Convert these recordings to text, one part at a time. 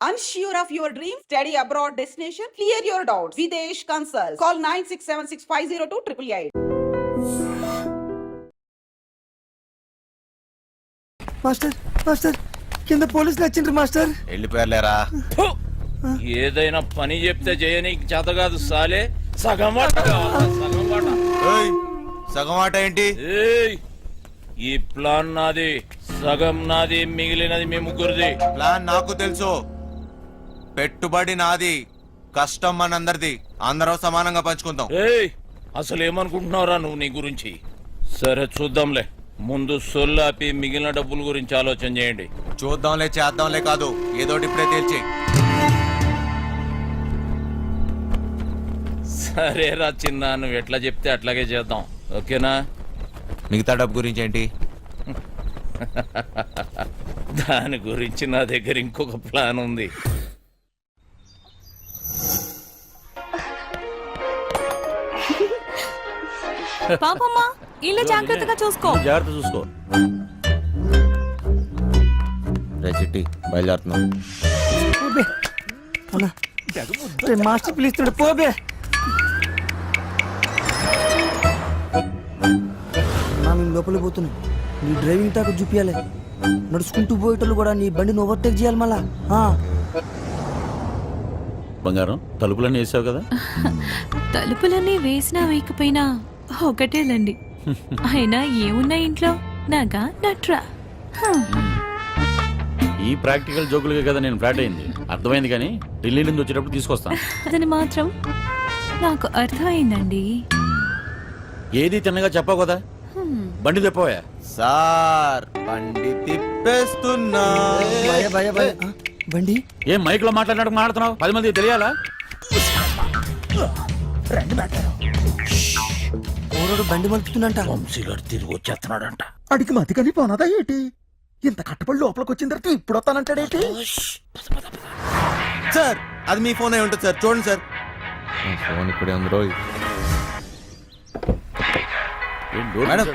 Unsure of your dream? Study abroad destination? Clear your doubts. Videsh Consult. Call 9676502888. Master master కింద పోలీసులు వచ్చిండ్రు master. వెళ్ళిపోయారులేరా. ఏదైనా పని చెప్తే చేయనీకి చేత కాదు సాలే. సగం వాట కావాలా, సగం వాట. ఏయ్, సగం ఆట ఏంటి? ఏయ్, ఈ ప్లాన్ నాది, సగం నాది, మిగిలినది మీ ముగ్గురిది. ప్లాన్ నాకు తెలుసు. పెట్టుబడి నాది, కష్టం మనందరిది. అందరం సమానంగా పంచుకుందాం. ఏయ్, అసలు ఏమనుకుంటున్నావురా నువ్వు నీ గురించి? సరే చూద్దాంలే, ముందు సొల్లాపి మిగిలిన డబ్బుల గురించి ఆలోచన చేయండి. చూద్దాంలే చేద్దాంలే కాదు, ఏదోటి ఇప్పుడే తేల్చి. సరేరా చిన్న, నువ్వు ఎట్లా చెప్తే అట్లాగే చేద్దాం, ఓకేనా? మిగతా డబ్బు గురించి ఏంటి? దాని గురించి నా దగ్గర ఇంకొక ప్లాన్ ఉంది. పాపమ్మా, ఇల్లు జాగ్రత్తగా చూసుకో. జాగ్రత్త చూసుకో. రే చిట్టి, బయలుదేరుతున్నాం. మాస్టర్ పిలుస్తున్నాడు, పోబే. మేము లోపలికి పోతున్నాం. నీ డ్రైవింగ్ టాక్ చూపించాలి. నడుచుకుంటూ పోయేటోళ్ళు కూడా నీ బండిని ఓవర్టేక్ చేయాలి మళ్ళా. బంగారం, తలుపులన్నీ వేసావు కదా? తలుపులన్నీ వేసినా వేయకపోయినా ఒకటేలండి. అయినా ఏమున్నా ఇంట్లో నాగా నట్రా. ఈ ప్రాక్టికల్ జోకులుగా కదా నేను ఫ్లాట్ అయింది, అర్థమైంది. కానీ ఢిల్లీ నుంచి వచ్చేటప్పుడు తీసుకొస్తాను. అదని మాత్రం నాకు అర్థమైందండి. ఏది తిన్నగా చెప్పావు కదా. బండి తెప్పవా? సార్, బండి తిప్పేస్తున్నా. బండి ఏం మైక్ లో మాట్లాడుతున్నావు? 10 మంది తెలియాలా? ఓరోడు బండి మలుపుతున్నంట. వంశీగారు తిరిగి వచ్చేస్తున్నాడంట. అడిగి మతికని పోనదా ఏంటి? ఇంత కట్టబడి లోపలికి వచ్చిన తర్వాత ఇప్పుడు వస్తానంటాడేంటి? సార్, అది మీ ఫోన్ అయి ఉంటుంది సార్, చూడండి సార్. ఫోన్ ఇక్కడే ఉంది రోయ్. మేడం,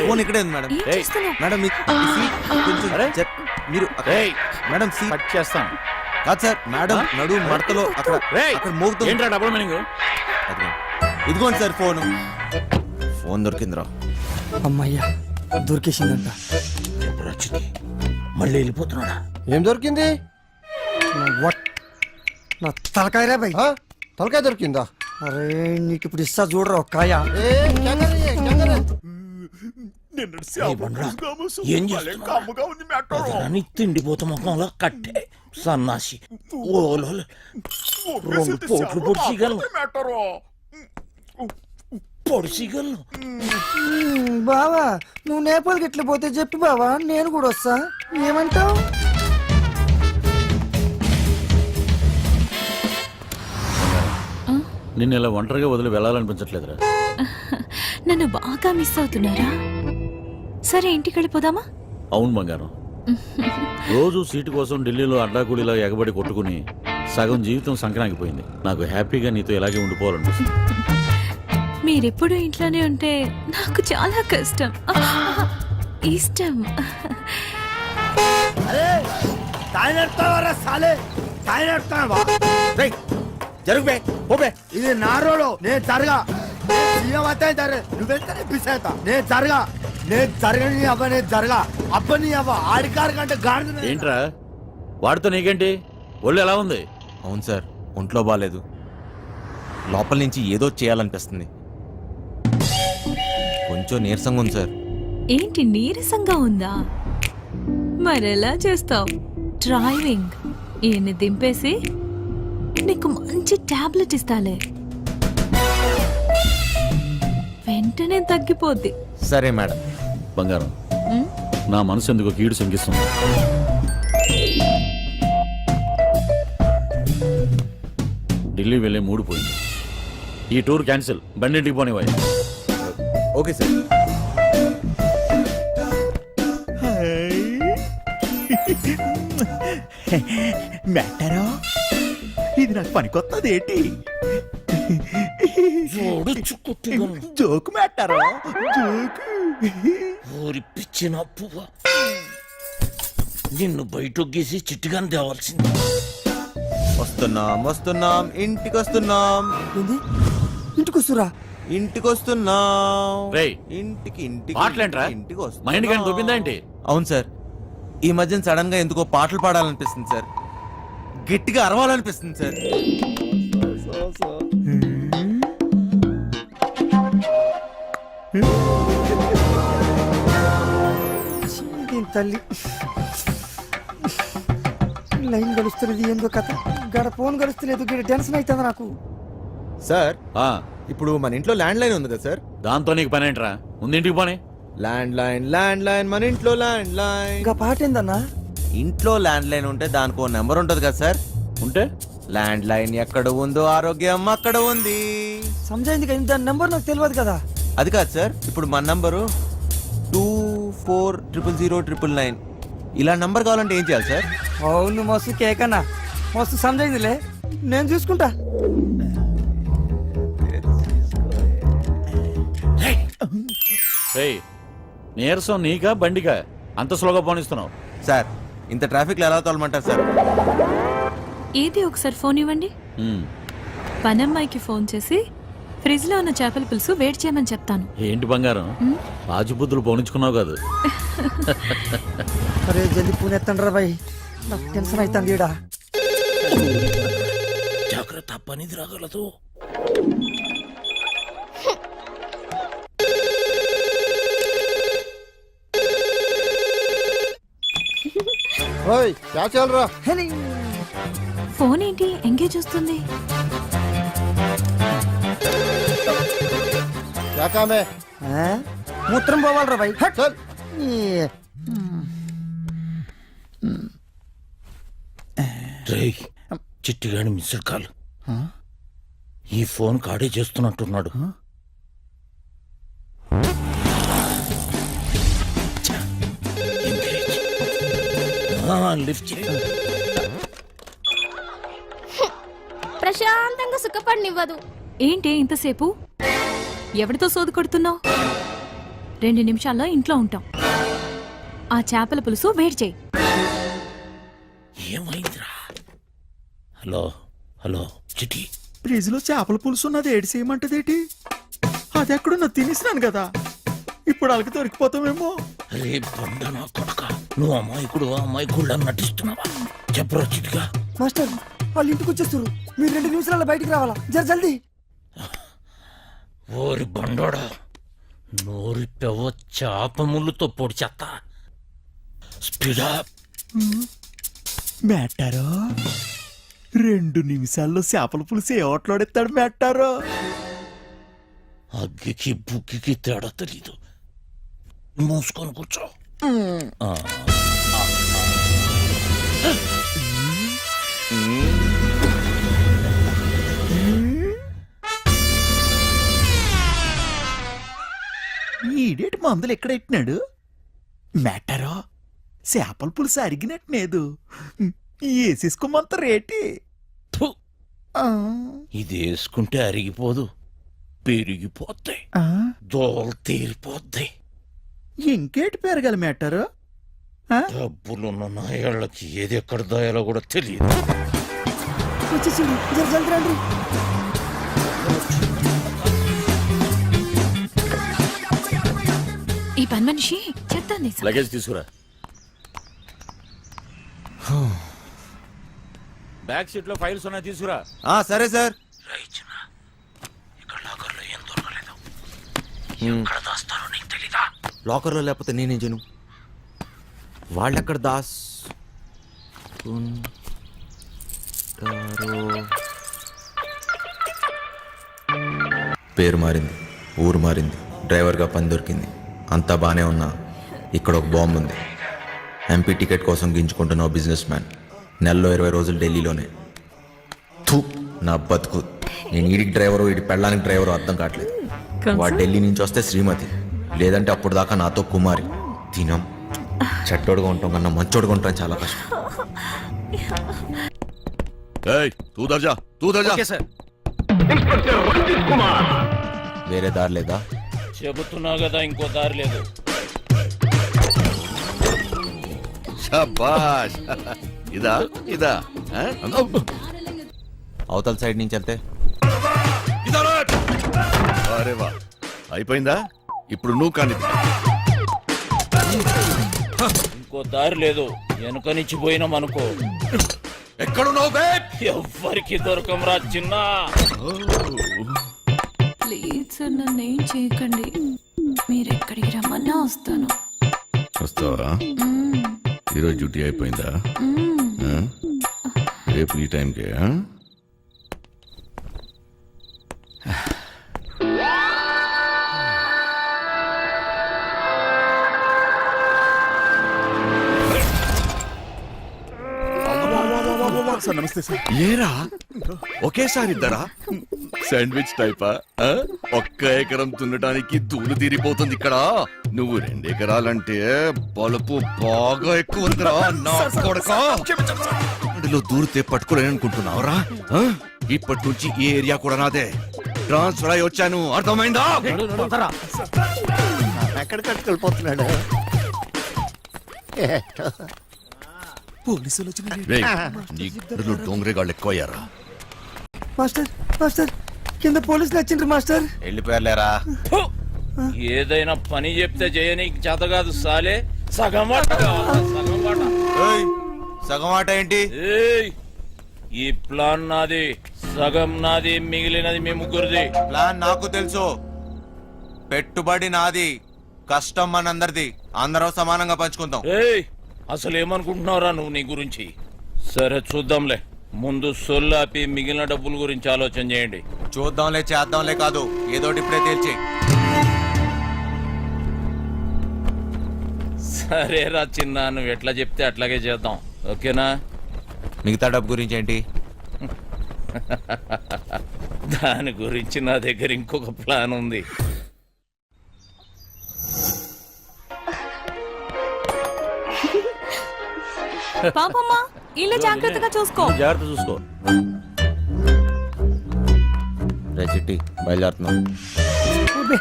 ఫోన్ ఇక్కడే ఉంది మేడం. ఏం చేస్తున్నావ్? మేడం మీరు మేడం కట్ చేస్తాను. కాదు సార్, మేడం నడు మడతలో అక్కడ మోగుతుంది. ఏంట్రా డబుల్ మీనింగ్? ఇదిగోండి సార్ ఫోన్. ఫోన్ దొరికిందిరా. అమ్మయ్యా, దొరికేసిందంట. మళ్ళీ వెళ్ళిపోతున్నాడా? ఏం దొరికింది? నా తలకాయ రా బై. తలకాయ దొరికిందా? అరే నీకు ఇప్పుడు ఇస్తా చూడరా ఒక్కాయ. ఏం చేస్తున్నావు? తిండిపోత ముఖంలో కట్టే సన్నాసి. ఓలో 2 పోట్లు పొడిచిగలను. బావా, నువ్వు నేపాల్కి ఎట్లా పోతే చెప్పి బావా, నేను కూడా వస్తా. ఏమంటావు? నిన్ను ఇలా ఒంటరిగా వదిలి వెళ్ళాలనిపించట్లేదురా. నన్ను బాగా మిస్ అవుతున్నారా? సరే, ఇంటికి వెళ్ళిపోదామా? అవును బంగారం, రోజు సీటు కోసం ఢిల్లీలో అడ్డాకూలీలా ఎగబడి కొట్టుకుని సగం జీవితం సంక్రాంతిపోయింది. నాకు హ్యాపీగా నీతో ఇలాగే ఉండిపోవాలనిపిస్తుంది. మీరెప్పుడు ఇంట్లోనే ఉంటే నాకు చాలా కష్టం, ఇష్టం. ఇది నా రోడ్, నేను జరగా. నువ్వెంత పిసేత నేను జరగా. నేను జరగని అవ్వ, నేను జరగా. అబ్బని అవ్వ ఆడికారు కంటే గాడి. ఏంట్రా వాడితో నీకేంటి? ఒళ్ళు ఎలా ఉంది? అవును సార్, ఒంట్లో బాగాలేదు. లోపల నుంచి ఏదో చేయాలనిపిస్తుంది. కొంచెం నీరసంగా ఉంది సార్. ఏంటి నీరసంగా ఉందా? మరెలా చేస్తావు? డ్రైవింగ్ ఈయన్ని దింపేసి నీకు మంచి టాబ్లెట్ ఇస్తాలే, వెంటనే తగ్గిపోద్ది. సరే మేడం. బంగారం, నా మనసు ఎందుకు కీడు శంకిస్తుంది. ఢిల్లీ వెళ్ళే మూడు పోయింది. ఈ టూర్ క్యాన్సిల్, బండింటికి పోనివ్వాలి. Okay sir. మెట్టరో, ఇది నాకు పనికొత్తది ఏంటి? జోకు మెట్టరో, జోకు. ఊరి పిచ్చిన పువ్వ, నిన్ను బయటొగ్గేసి చిట్టుగాని తేవాల్సింది. వస్తున్నాం వస్తున్నాం ఇంటికి వస్తున్నాం ఏంది ఇంటికి వస్తురా? ఇంటికి వస్తున్నాం రేయ్, ఇంటికి ఇంటికి పాటలేంట్రా? ఇంటికి వస్తున్నాం. మైండ్ కానీ దొబ్బిందా ఏంటి? అవును సార్, ఈ మధ్యన సడన్ గా ఎందుకో పాటలు పాడాలనిపిస్తుంది సార్, గట్టిగా అరవాలనిపిస్తుంది సార్. దీని తల్లి లైన్ గడుస్తున్నది ఏందో కథ, గడ ఫోన్ గడుస్తలేదు, గడ టెన్షన్ అవుతుంది నాకు. సార్ ఆ, ఇప్పుడు మన ఇంట్లో ల్యాండ్ లైన్ ఉంది కదా సార్? దాంతో నీకు పని ఏంట్రా? ముందు ఇంటికి పోనీ. ల్యాండ్ లైన్ మన ఇంట్లో ల్యాండ్ లైన్. ఇంకా పాట ఏందన్నా? ఇంట్లో ల్యాండ్ లైన్ ఉంటే దానికి ఓ నెంబర్ ఉంటుంది కదా సార్? ఉంటే ల్యాండ్ లైన్ ఎక్కడ ఉందో ఆరోగ్యం అక్కడ ఉంది. సమజైంది కదా, దాని నెంబర్ నాకు తెలియదు కదా. అది కాదు సార్, ఇప్పుడు మన నంబరు 240009. ఇలా నంబర్ కావాలంటే ఏం చేయాలి సార్? అవును మస్తు కేక్ అన్నా, మస్తు సమజైందిలే, నేను చూసుకుంటా. రేయ్, నీరసం నీకా బండికా అంత స్లోగా పోనిస్తున్నావు? సార్ ఇంత ట్రాఫిక్ లో ఎలా తోలమంటారు సార్? ఏది ఒకసారి ఫోన్ ఇవ్వండి. ఉమ్, పనమ్మాయికి ఫోన్ చేసి ఫ్రిడ్జ్ లో ఉన్న చేపల పులుసు వేడి చేయమని చెప్తాను. ఏంటి బంగారం, రాజుబుద్ధులు పోనించుకున్నావు కాదు? అరే జల్దీ పూణె ఎత్తండ్రా బాయ్, నాకు టెన్షన్ అవుతుంది ఈడ. జాగ్రత్త, పనిది రాగలదు. ఓయ్ క్యా చల్ రా? హెనీ. ఫోన్ ఏంటి ఎంగేజ్ వస్తుంది? క్యా కామ్ హై? ఆ? మూత్రం పోవాలరా బాయ్. హట్. చల్. ఈ. రేయ్, చిట్టిగాడి మిస్డ్ కాల్. ఈ ఫోన్ కాడే చేస్తున్నట్టున్నాడు. ఎంగేజ్. లిఫ్ట్ చేయి. ప్రశాంతంగా సుఖపడినివ్వదు. ఏంటి ఇంతసేపు? ఎవరితో సోదు కొడుతున్నావు? 2 నిమిషాల్లో ఇంట్లో ఉంటాం. ఆ చేపల పులుసు వేడి చేయి. ఏమైందిరా? హలో హలో చిట్టి, ఫ్రిడ్జ్ లో చేపల పులుసు ఉన్నది ఏడు చేయమంటదేటి? అది ఎక్కడున్నా తినేసినాను కదా, ఇప్పుడు వాళ్ళకి దొరికిపోతామేమో. రే బండ నా కొడక, నువ్వు అమాయకుడు అమాయకుడు నటిస్తున్నావా? చెప్పరా చిట్టిగా. మాస్టర్ వాళ్ళు ఇంటికి వచ్చేస్తారు, మీరు 2 నిమిషాల్లో బయటికి రావాలా, జర జల్దీ. ఓరి బండోడా, నోరి పెవ చేప ముళ్ళుతో పొడి చెత్త. స్పీడా. మెట్టారో 2 నిమిషాల్లో చేపల పులుసు ఏ ఓట్లాడెత్తాడు మెట్టారో. అగ్గికి బుగ్గికి తేడా తెలీదు. మూసుకొని కూర్చో. ఆ. ఈడేటి మందులు ఎక్కడ ఎట్టినాడు మెట్టారో? చేపల పులుసు అరిగినట్లేదు, వేసేసుకోమంత రేటి. ఫు. ఇది వేసుకుంటే అరిగిపోదు, పెరిగిపోతాయి, ఆ? దోలు తీరిపోద్ది. ఇంకేటి పెరగాలి మెట్టారో? డబ్బులున్న నాయాళ్ళకి ఏది ఎక్కడ దాయాలో కూడా తెలియదు. వచ్చేసింది, జర జల్దీ రండి. ఈ పని మనిషి చెప్తాను. లగేజ్ తీసుకురా. బ్యాక్ సీట్ లో ఫైల్స్ ఉన్నాయి, తీసుకురా. సరే సార్. రైచిన, ఇక్కడ లాకర్లో ఏం దొరకలేదు. ఎక్కడ దాస్తారో నీకు తెలీదా? లాకర్లో లేకపోతే నేనేం చేయను? వాళ్ళెక్కడ దాస్ పేరు మారింది, ఊరు మారింది, డ్రైవర్గా పని దొరికింది, అంతా బానే ఉన్నా ఇక్కడ ఒక బాంబు ఉంది. ఎంపీ టికెట్ కోసం గింజుకుంటున్న బిజినెస్ మ్యాన్, నెలలో 20 రోజులు ఢిల్లీలోనే. థూ, నా బతుకు. నేను ఈడికి డ్రైవరు, ఈడి పెళ్ళానికి డ్రైవరు అర్థం కావట్లేదు. వాడు ఢిల్లీ నుంచి వస్తే శ్రీమతి, లేదంటే అప్పుడు దాకా నాతో కుమారి. తినం చెట్టోడుగా ఉంటాం కన్నా మంచోడుగా ఉంటాం చాలా కష్టం. వేరే దారి లేదా? చెబుతున్నా కదా, ఇంకో దారి లేదు. శభాష్. ఇదా ఇదా అవతల సైడ్ నుంచి వెళ్తే అరే వా అయిపోయిందా ఇప్పుడు నువ్వు కానీ ఇంకో దారి లేదు, వెనుక నుంచి పోయినాం అనుకో ఎక్కడున్నావు బే ఎవ్వరికి దొరకంరా చిన్న. ప్లీజ్ సార్ నన్ను ఏం చేయకండి, మీరు ఎక్కడికి రమ్మన్నా వస్తాను. వస్తావా? ఈరోజు డ్యూటీ అయిపోయిందా? ఆ? రేపు ఈ టైంకే ఆ? సార్ నమస్తే సార్. ఏరా ఒకేసారి ఇద్దరా? శాండ్విచ్ టైపా? ఆ? ఒక్క ఎకరం తున్నడానికి ధూళి తీరిపోతుంది ఇక్కడ. నువ్వు 2 ఎకరాలంటే బలుపు బాగా ఎక్కువ ఉందిరా నా కొడకా. అందులో దూరితే పట్టుకోలేననుకుంటున్నావురా? ఆ? ఇప్పటి నుంచి ఈ ఏరియా కూడా నాదే. ట్రాన్స్ఫర్ అయి వచ్చాను, అర్థమైందా? ఎక్కడికి వెళ్ళిపోతున్నాడు? పోలీసులు వచ్చిన రేయ్, నీ గుడ్డలో డోంగరేగాళ్ళు ఎక్కువయ్యారా? మాస్టర్ మాస్టర్ కింద పోలీసులు వచ్చిండ్రు మాస్టర్. వెళ్ళిపోయారులేరా. ఫు! ఏదైనా పని చెప్తే చేయనీకి చేత కాదు సాలే. సగం వాట కావాలా? సగం వాట. సగం ఆట ఏంటి? ఏయ్, ఈ ప్లాన్ నాది, సగం నాది, మిగిలినది మీ ముగ్గురిది. ప్లాన్ నాకు తెలుసు. పెట్టుబడి నాది, కష్టం మనందరిది. అందరం సమానంగా పంచుకుందాం. ఏయ్, అసలు ఏమనుకుంటున్నావురా నువ్వు నీ గురించి? సరే చూద్దాంలే, ముందు సొల్లాపి మిగిలిన డబ్బుల గురించి ఆలోచన చేయండి. చూద్దాంలే చేద్దాంలే కాదు, ఏదోటి ఇప్పుడే తేల్చి. సరేరా చిన్న, నువ్వు ఎట్లా చెప్తే అట్లాగే చేద్దాం, ఓకేనా? మిగతా డబ్బు గురించి ఏంటి? దాని గురించి నా దగ్గర ఇంకొక ప్లాన్ ఉంది. పాపమ్మా ఇల్లు జాగ్రత్తగా చూసుకో. జాగ్రత్త చూసుకో. రే చిట్టి, బయలుదేరుతున్నాం. పోబే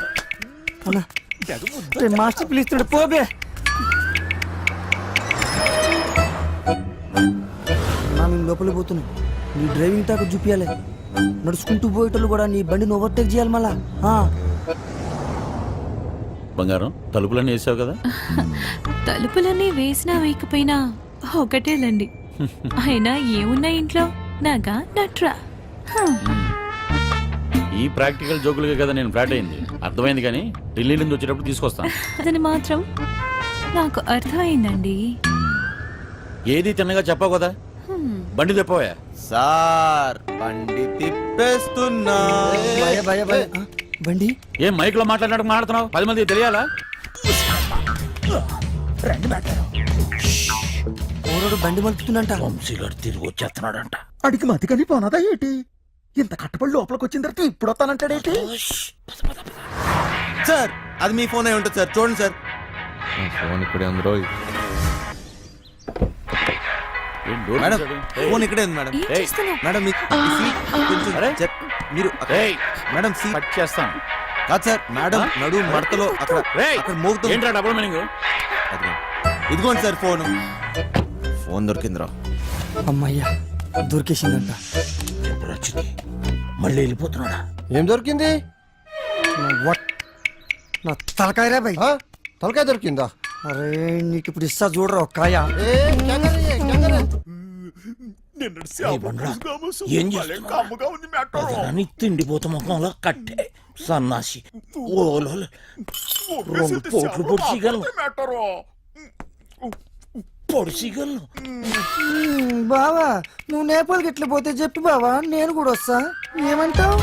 అన్నా, రే మాస్టర్ పిలుస్తున్నాడు పోబే. నా మేము లోపలికి పోతున్నాం. నీ డ్రైవింగ్ తాకు చూపించాలి. నడుచుకుంటూ పోయేటోళ్ళు కూడా నీ బండిని ఓవర్టేక్ చేయాలి మళ్ళా. బంగారం తలుపులన్నీ వేసావు కదా? తలుపులన్నీ వేసినా వేయకపోయినా ఒకటేలండి. అయినా ఏమున్నా ఇంట్లో నాగా నట్రా. ఈ ప్రాక్టికల్ జోకులుగా కదా నేను ఫ్లాట్ అయింది. అర్థమైంది, కానీ ఢిల్లీ నుంచి వచ్చేటప్పుడు తీసుకొస్తాను. అదని మాత్రం నాకు అర్థమైందండి. ఏది తిన్నగా చెప్పావు కదా. బండి తెప్పవా? సార్ బండి తిప్పేస్తున్నా. భయ భయ భయ బండి ఏం మైక్ లో మాట్లాడినట్టు మాట్లాడుతున్నావు? 10 మంది తెలియాలా? ఓరోడు బండి మలుపుతుందంట. వంశీగాడు తిరిగి వచ్చేస్తున్నాడంట. అడిగి మతికని పోనదా ఏంటి? ఇంత కట్టబడి లోపలికి వచ్చిన తర్వాత ఇప్పుడు వస్తానంటాడేంటి? సార్ అది మీ ఫోన్ అయి ఉంటుంది సార్, చూడండి సార్. ఫోన్ ఇక్కడే ఉంది రోయ్. ఏం డోర్ మేడం తీశాడు? ఫోన్ ఇక్కడే ఉంది మేడం. ఏం చేస్తున్నావు? మేడం మీ సీట్ కొంచెం అరే. మీరు ఏయ్, మేడం సీట్ కట్ చేస్తాను. కాదు సార్, మేడం నడు మడతలో అక్కడ రేయ్, అక్కడ మోగుతుంది. ఏంట్రా డబుల్ మీనింగ్? ఇదిగోండి సార్ ఫోన్. ఫోన్ దొరికిందిరా. అమ్మయ్యా దొరికేసిందంట. మళ్ళీ వెళ్ళిపోతున్నాడా? ఏం దొరికింది? నా తలకాయరా భయ్. తలకాయ దొరికిందా? అరే నీకు ఇప్పుడు ఇస్తా చూడరా ఒక్కాయ. ఏం చేస్తున్నావు? తిండిపోతా ముఖంలో కట్టే సన్నాసి. ఓలో 2 పోట్లు పొడిచిగలను, పొడిచిగలను. బావా నువ్వు నేపాల్కి ఎట్లా పోతే చెప్పి బావా, నేను కూడా వస్తా. ఏమంటావు?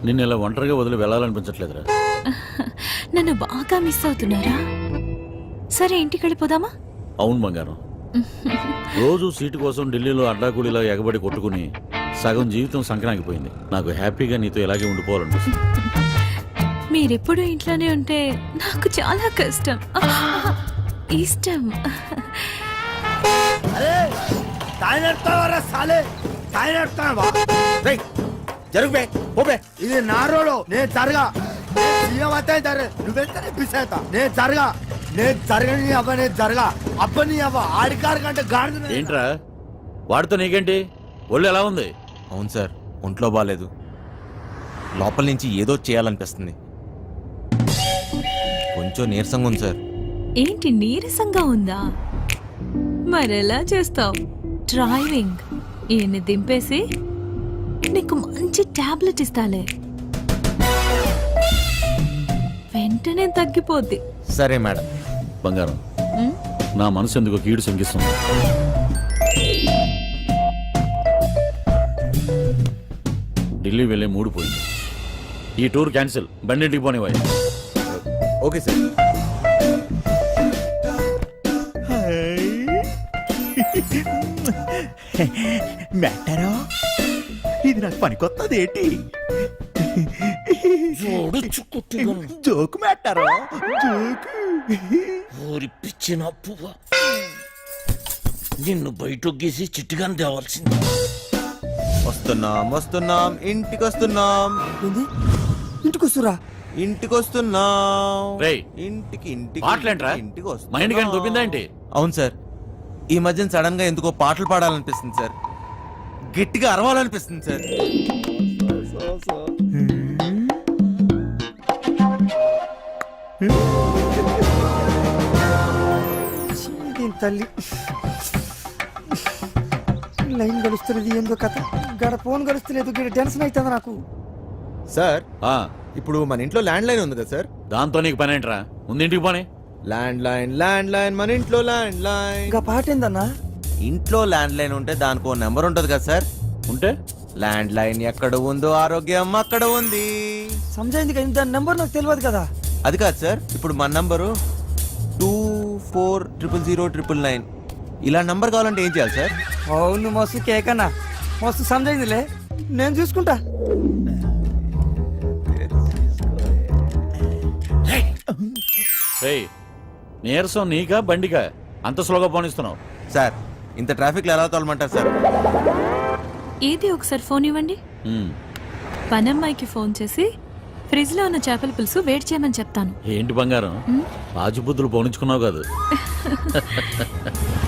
నిన్ను ఇలా ఒంటరిగా వదిలి వెళ్ళాలనిపించట్లేదురా. నన్ను బాగా మిస్ అవుతున్నారా? సరే ఇంటికి వెళ్ళిపోదామా? అవును బంగారం, రోజు సీటు కోసం ఢిల్లీలో అడ్డాకూడిలా ఎగబడి కొట్టుకుని సగం జీవితం సంక్రాంతిపోయింది. నాకు హ్యాపీగా నీతో ఇలాగే ఉండిపోవాలనిపిస్తుంది. మీరెప్పుడు ఇంట్లోనే ఉంటే నాకు చాలా కష్టం. ఇష్టం. ఇది నా రోడ్, నేను జరగా. సీఎం అయితే నువ్వెంత పిసేత నేను జరగా. నేను జరగని అవ్వ నేను జరగా అబ్బని అవ్వ ఆడికారు కంటే గాడిద ఏంట్రా వాడితో నీకేంటి ఒళ్ళు ఎలా ఉంది? అవును సార్, ఒంట్లో బాగాలేదు. లోపల నుంచి ఏదో చేయాలనిపిస్తుంది. కొంచెం నీరసంగా ఉంది సార్. ఏంటి నీరసంగా ఉందా? మరెలా చేస్తావు? డ్రైవింగ్ ఈయన్ని దింపేసి నీకు మంచి టాబ్లెట్ ఇస్తాలే, వెంటనే తగ్గిపోద్ది. సరే మేడం. బంగారం, ఉం? నా మనసు ఎందుకు కీడు శంకిస్తుంది. ఢిల్లీ వెళ్ళే మూడు పోయింది. ఈ టూర్ క్యాన్సిల్, బండింటికి పోనివ్వాలి. Okay sir. మెట్టారో ఇది నాకు పనికొత్తది ఏంటి? జోకు మెట్టారో జోకు. ఊరి పిచ్చిన పువ్వ, నిన్ను బయటొగ్గేసి చిట్టుగాని తేవాల్సింది. వస్తున్నాం ఇంటికి వస్తున్నాం. ఏంది ఇంటికి వస్తురా? ఇంటికి వస్తున్నాం. రేయ్, ఇంటికి పాటలేంట్రా? ఇంటికి మైండ్ కానీ దొబ్బిందా ఏంటి? అవును సార్, ఈ మధ్యన సడన్ గా ఎందుకో పాటలు పాడాలనిపిస్తుంది సార్. గట్టిగా అరవాలనిపిస్తుంది సార్. దీని తల్లి లైన్ గడుస్తున్నది ఏందో కథ. గడ ఫోన్ గడుస్తలేదు, గడ టెన్షన్ అవుతుంది నాకు. సార్, ఆ, ఇప్పుడు మన ఇంట్లో ల్యాండ్ లైన్ ఉంది కదా సార్? దాంతో నీకు పని ఏంట్రా? ముందు ఇంటికి పోనీ. ల్యాండ్ లైన్ మన ఇంట్లో ల్యాండ్ లైన్. ఇంకా పాట ఏందన్నా? ఇంట్లో ల్యాండ్ లైన్ ఉంటే దానికో నెంబర్ ఉంటది కదా సార్? ఉంటే ల్యాండ్ లైన్ ఎక్కడ ఉందో ఆరోగ్యం అక్కడ ఉంది. సమజైంది కదా, దాని నెంబర్ నాకు తెలియదు కదా. అది కాదు సార్, ఇప్పుడు మన నంబరు 24000999. ఇలా నంబర్ కావాలంటే ఏం చేయాలి సార్? అవును మస్తు కేకన్నా, మస్తు సమజైందిలే, నేను చూసుకుంటా. రేయ్, నీరసం నీకా బండికా అంత స్లోగా పోనిస్తున్నావు? సార్, ఇంత ట్రాఫిక్ లో ఎలా తోలమంటారు సార్? ఏది ఒకసారి ఫోన్ ఇవ్వండి. ఉమ్, పనమ్మాయికి ఫోన్ చేసి ఫ్రిడ్జ్ లో ఉన్న చేపల పులుసు వేడి చేయమని చెప్తాను. ఏంటి బంగారం, రాజుబుద్ధులు పోనించుకున్నావు కాదు?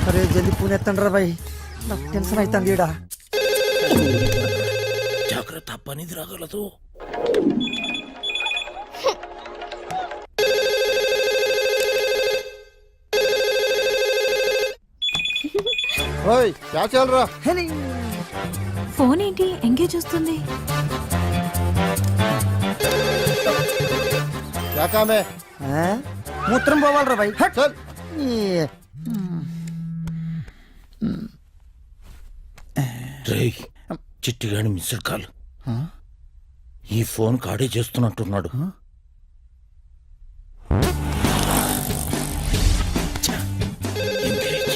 అరే జల్ది పూణె ఎత్తండి రా బాయ్, నాకు టెన్షన్ అవుతుంది ఈడ. జాగ్రత్త, పనిది రాగలదు. ఓయ్ క్యా చల్ రా? హెలి. ఫోన్ ఏంటి ఎంగేజ్ వస్తుంది? క్యా కామ్ హై? ఆ? మూత్రం పోవాలరా బాయ్. చల్. రేయ్, చిట్టిగాని మిస్డ్ కాల్. ఈ ఫోన్ కాడే చేస్తున్నట్టున్నాడు. ఛ, ఎంగేజ్.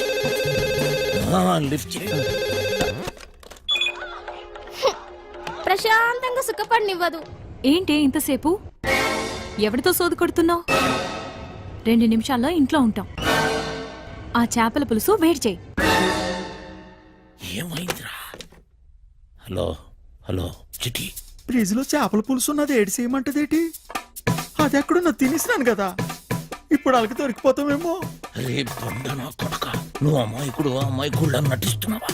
లిఫ్ట్ చేయి. ప్రశాంతంగా సుఖపడినివ్వదు. ఏంటి ఇంతసేపు? ఎవరితో సోది కొడుతున్నావు? 2 నిమిషాల్లో ఇంట్లో ఉంటాం. ఆ చేపల పులుసు వేడి చేయి. ఏమైందిరా? హలో హలో చిట్టి, ఫ్రిడ్జ్ లో చేపల పులుసు ఉన్నది ఏడు చేయమంటదేటి? అది ఎక్కడున్నా తినేసినాను కదా, ఇప్పుడు అలకి దొరికిపోతామేమో. రే బండ నా కొడక, నువ్వు అమ్మాయికుడు నటిస్తున్నావా?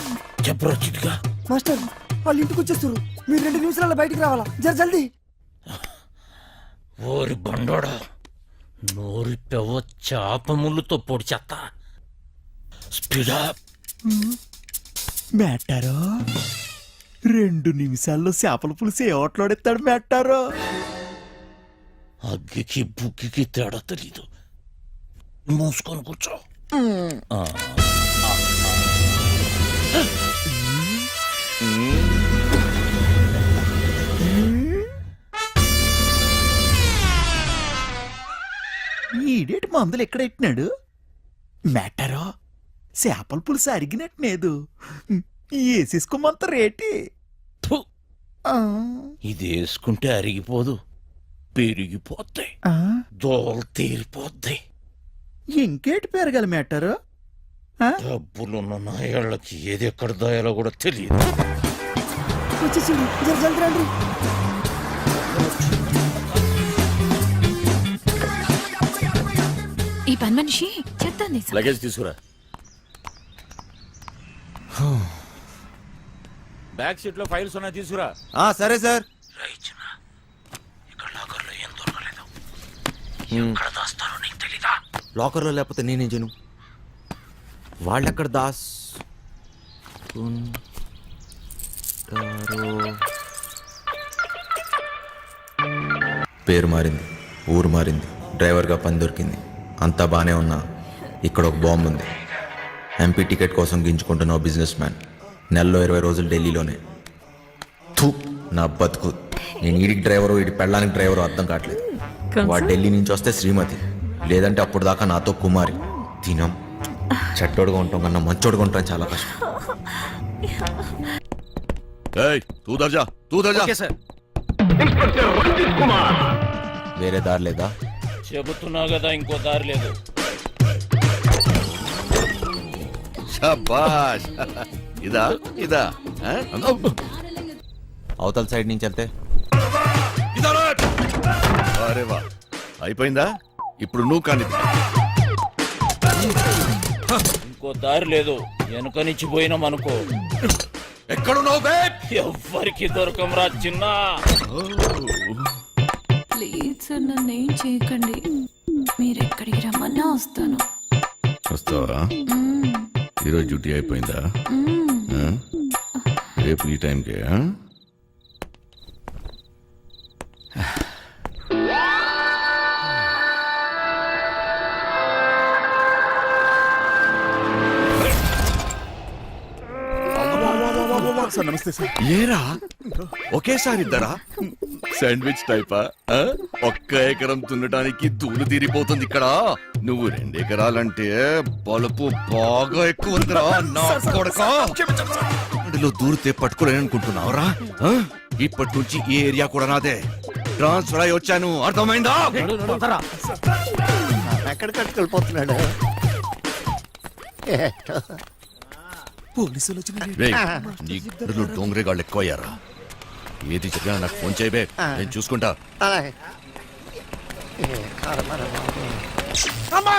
చెప్పరా చిట్టిగా. మాస్టర్, వాళ్ళు ఇంటికి వచ్చేస్తారు, మీరు 2 నిమిషాల్లో బయటికి రావాలా, జర జల్దీ. ఓరి బండోడా, నోరి పెవ చేప ముళ్ళుతో పొడి చెత్త. స్పీడా. మెట్టారో 2 నిమిషాల్లో చేపల పులుసు ఏ ఓట్లాడెత్తాడు మెట్టారో. అగ్గికి బుగ్గికి తేడా తెలీదు. మూసుకొని కూర్చో. ఈడేటి మందులు ఎక్కడ ఎట్టినాడు మెట్టారో? చేపల పులుసు అరిగినట్టునేదు, వేసేసుకోమంత రేటి. ఫు, ఇది వేసుకుంటే అరిగిపోదు, పెరిగిపోతాయి, దోలు తీరిపోద్ది. ఇంకేటి పెరగాలి మెట్టారో? డబ్బులున్న నాయాళ్ళకి ఏది ఎక్కడ దాయాలో కూడా తెలియదు. వచ్చేసి జర జల్దీ రండి. ఈ పని మనిషి చెప్తాను లగేజ్ తీసుకురా. బ్యాక్ సీట్ లో ఫైల్స్ ఉన్నాయి, తీసుకురా. సరే సార్. లాకర్లో లేకపోతే నేనేం చేయను? వాళ్ళెక్కడ పేరు మారింది, ఊరు మారింది, డ్రైవర్గా పని దొరికింది, అంతా బాగానే ఉన్నా ఇక్కడ ఒక బాంబు ఉంది. ఎంపీ టికెట్ కోసం గింజుకుంటున్న బిజినెస్ మ్యాన్, నెలలో 20 రోజులు ఢిల్లీలోనే. థూ, నా బతుకు. నేను ఈడికి డ్రైవరు, ఈడి పెళ్ళానికి డ్రైవరు అర్థం కావట్లేదు. వాడు ఢిల్లీ నుంచి వస్తే శ్రీమతి, లేదంటే అప్పుడు దాకా నాతో కుమారి. తినం చెట్టోడుగా ఉంటాం కన్నా మంచోడుగా ఉంటాం చాలా కష్టం. ఏయ్, తూ దర్జా, తూ దర్జా. వేరే దారి లేదా? చెబుతున్నా కదా, ఇంకో దారి లేదు. శబాష్. ఇదా ఇదా ఆ? అవతల సైడ్ నుంచి వెళ్తే అరే వా, అయిపోయిందా? ఇప్పుడు నువ్వు కానీ ఇంకో దారి లేదు. వెనుక నుంచి పోయినాం అనుకో, ఎక్కడున్నావు బే? ఎవ్వరికి దొరకంరా చిన్న. ప్లీజ్ సార్ నన్ను ఏం చేయకండి, మీరు ఎక్కడికి రమ్మన్నా వస్తాను. వస్తావా? ఈరోజు డ్యూటీ అయిపోయిందా? ఆ? రేపు ఈ టైంకే ఆ? సార్ నమస్తే సార్. ఏరా ఒకేసారి ఇద్దరా? శాండ్విచ్ టైపా? ఆ? ఒక్క ఎకరం దున్నడానికి ధూళి తీరిపోతుంది ఇక్కడ. నువ్వు 2 ఎకరాలంటే బలుపు బాగా ఎక్కువ ఉందిరా నా కొడకా. అందులో దూరితే పట్టుకోలేని అనుకుంటున్నావురా? ఆ? ఇప్పటి నుంచి ఈ ఏరియా కూడా నాదే. ట్రాన్స్ఫర్ అయి వచ్చాను, అర్థమైందా? ఎక్కడికక్కడికి వెళ్ళిపోతున్నాడు. పోలీసులు వచ్చిన రేయ్, నీ గుడ్డలు డోంగరేగాళ్ళు ఎక్కువయ్యారా? ఏది చెప్పినా నాకు ఫోన్ చేయబే, నేను చూసుకుంటా. అలాగే. ఏ కారమరా బాబు. అమ్మా!